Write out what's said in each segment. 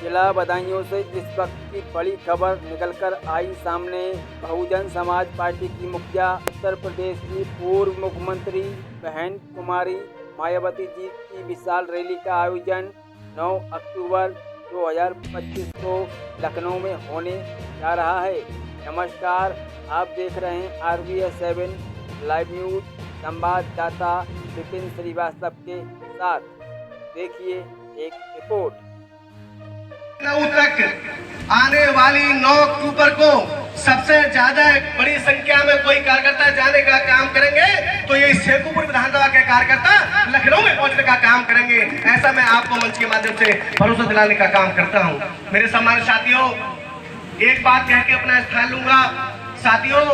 जिला बदायूं से इस वक्त की बड़ी खबर निकलकर आई सामने। बहुजन समाज पार्टी की मुखिया उत्तर प्रदेश की पूर्व मुख्यमंत्री बहन कुमारी मायावती जी की विशाल रैली का आयोजन 9 अक्टूबर 2025 को लखनऊ में होने जा रहा है। नमस्कार, आप देख रहे हैं RBS 7 लाइव न्यूज। संवाददाता विपिन श्रीवास्तव के साथ देखिए एक रिपोर्ट। लखनऊ तक आने वाली 9 अक्टूबर को सबसे ज्यादा बड़ी संख्या में कोई कार्यकर्ता जाने का काम करेंगे तो ये शेखुपुर विधानसभा के कार्यकर्ता लखनऊ में पहुंचने का काम करेंगे। ऐसा मैं आपको मंच के माध्यम से भरोसा दिलाने का काम करता हूं। मेरे सम्मानित साथियों, एक बात कह के अपना स्थान लूंगा। साथियों,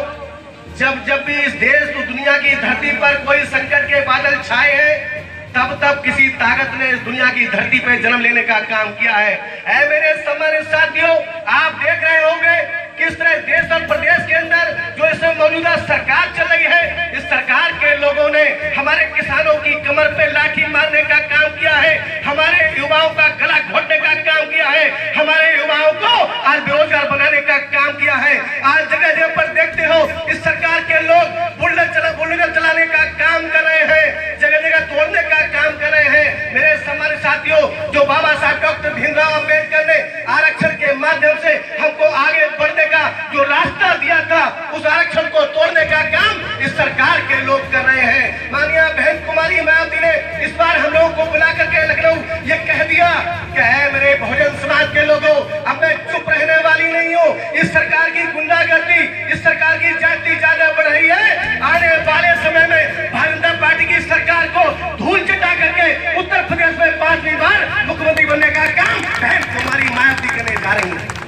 जब भी इस देश तो दुनिया की धरती पर कोई संकट के बादल छाए हैं, तब किसी ताकत ने इस दुनिया की धरती पे जन्म लेने का काम किया है। ऐ मेरे सम्मानित साथियों, आप देख रहे होंगे किस तरह देश और प्रदेश के अंदर जो इस मौजूदा सरकार चल रही है, इस सरकार के लोगों ने हमारे किसानों की कमर पे लाठी मारने का काम किया है, हमारे युवाओं का गला घोटने का काम किया है, हमारे युवाओं को आज बेरोजगार बनाने का काम किया है। आज जगह जगह पर देखते हो इस सरकार के लोग बुलडोजर चलाने का काम कर रहे हैं, जगह जगह तोड़ने का काम कर रहे हैं। मेरे सम्मानित साथियों, जो बाबा साहब डॉक्टर भीमराव अम्बेडकर ने आरक्षण के माध्यम से हमको आगे बढ़ने का जो रास्ता दिया था, उस आरक्षण को तोड़ने का काम इस सरकार के लोग कर रहे हैं। माननीय बहन कुमारी मायावती ने इस बार हम लोगों को बुला करके लखनऊ ये कह दिया कि है मेरे बहुजन समाज के लोगों, अब मैं चुप रहने वाली नहीं हूँ। इस सरकार की गुंडागर्दी, इस सरकार की जाति ज्यादा बढ़ रही है। आने वाले समय में भारतीय जनता पार्टी की सरकार को धूल चटा करके उत्तर प्रदेश में 5वीं बार मुख्यमंत्री बनने का काम बहन कुमारी मायावती करने जा रही है।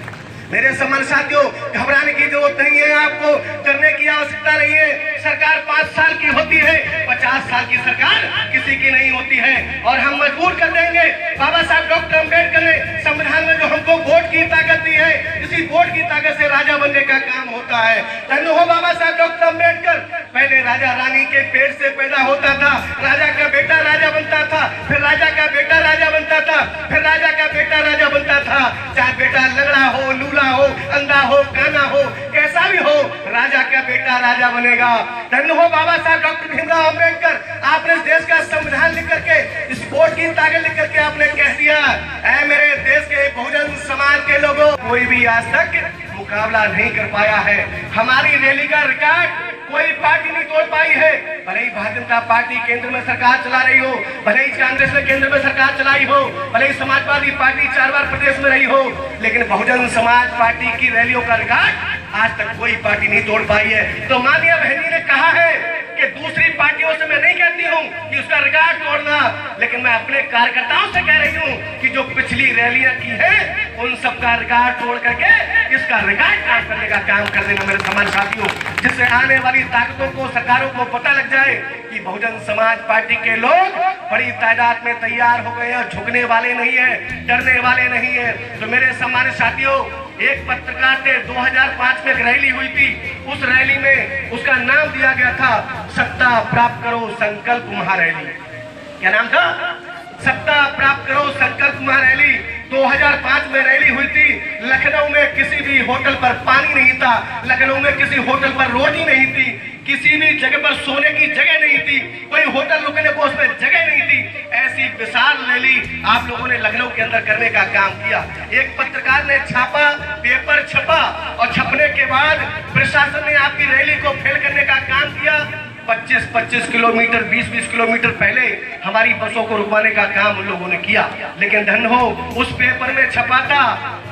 मेरे सम्मानित साथियों, घबराने की जरूरत नहीं है, आपको डरने की आवश्यकता नहीं है। सरकार 5 साल की होती है, 50 साल की सरकार किसी की नहीं होती है। और हम मजबूर कर देंगे। बाबा साहब डॉक्टर अम्बेडकर ने संविधान में जो हमको वोट की ताकत दी है, इसी वोट की ताकत से राजा बनने का काम होता है। धन्य हो बाबा साहब डॉक्टर अम्बेडकर। पहले राजा रानी के पेट से पैदा होता था, राजा का बेटा राजा बनता था, फिर राजा का बेटा राजा बनता था, फिर राजा का बेटा राजा बनता था। चाहे बेटा लंगड़ा हो, लूला हो, अंधा हो, काना हो, कैसा भी हो, राजा का बेटा राजा बनेगा। धन्य हो बाबा साहब डॉक्टर भीमराव अम्बेडकर। आपने इस देश का संविधान लिख करके, इस वोट की ताकत लिख करके आपने कह दिया, ऐ मेरे देश के बहुजन समाज के लोगों, कोई भी आज तक मुकाबला नहीं कर पाया है। हमारी रैली का रिकॉर्ड कोई पार्टी नहीं तोड़ पाई है। भले ही भारतीय जनता पार्टी केंद्र में सरकार चला रही हो, भले ही कांग्रेस ने केंद्र में सरकार चलाई हो, भले ही समाजवादी पार्टी 4 बार प्रदेश में रही हो, लेकिन बहुजन समाज पार्टी की रैलियों का रिकॉर्ड आज तक कोई पार्टी नहीं तोड़ पाई है। तो माननीय बहनी ने कहा है कि दूसरी पार्टियों से मैं नहीं कहती हूँ कि उसका रिकॉर्ड तोड़ना, लेकिन मैं अपने कार्यकर्ताओं से कह रही हूँ कि जो पिछली रैलियां की है, उन सबका रिकॉर्ड तोड़ करके इसका रिकॉर्ड काम करने का काम कर देना मेरे सम्मानित साथियों, जिससे आने वाली ताकतों को, सरकारों को पता लग जाए कि बहुजन समाज पार्टी के लोग बड़ी तादाद में तैयार हो गए हैं, झुकने वाले नहीं है, डरने वाले नहीं है। तो मेरे सम्मानित साथियों, एक पत्रकार ने 2005 में एक रैली हुई थी, उस रैली में उसका नाम दिया गया था सत्ता प्राप्त करो संकल्प महारैली। क्या नाम था? सत्ता प्राप्त करो संकल्प महारैली। 2005 में रैली हुई थी। लखनऊ में किसी भी होटल पर पानी नहीं था, लखनऊ में किसी होटल पर रोटी नहीं थी, किसी भी जगह पर सोने की जगह नहीं थी, कोई होटल रुकने को उसमें जगह नहीं थी। ऐसी विशाल रैली आप लोगों ने लखनऊ के अंदर करने का काम किया। एक पत्रकार ने छापा, पेपर छपा, और छपने के बाद प्रशासन ने आपकी रैली को फेल करने का काम किया। 25-25 किलोमीटर, 20-20 किलोमीटर पहले हमारी बसों को रुकवाने का काम उन लोगों ने किया। लेकिन धन्य हो, उस पेपर में छपा था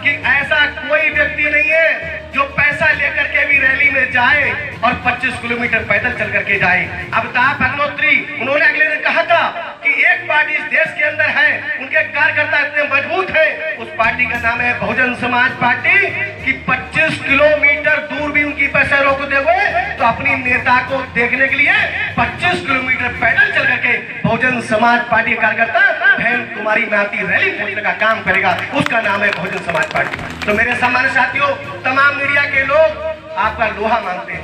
कि ऐसा कोई व्यक्ति नहीं है जो पैसा लेकर के भी रैली में जाए और 25 किलोमीटर पैदल चल करके जाए। अमिताभ अग्निहोत्री, उन्होंने अगले दिन कहा था कि एक पार्टी इस देश के अंदर है, उनके कार्यकर्ता इतने मजबूत है, उस पार्टी का नाम है बहुजन समाज पार्टी, कि 25 किलोमीटर दूर भी उनकी पैसा रोक दोगे तो अपनी नेता को देखने के लिए 25 किलोमीटर पैदल चल करके बहुजन समाज पार्टी कार्यकर्ता बहन कुमारी मायावती रैली पहुंचने का काम करेगा। उसका नाम है बहुजन समाज पार्टी। तो मेरे सम्मानित साथियों, तमाम मीडिया के लोग आपका लोहा मांगते हैं।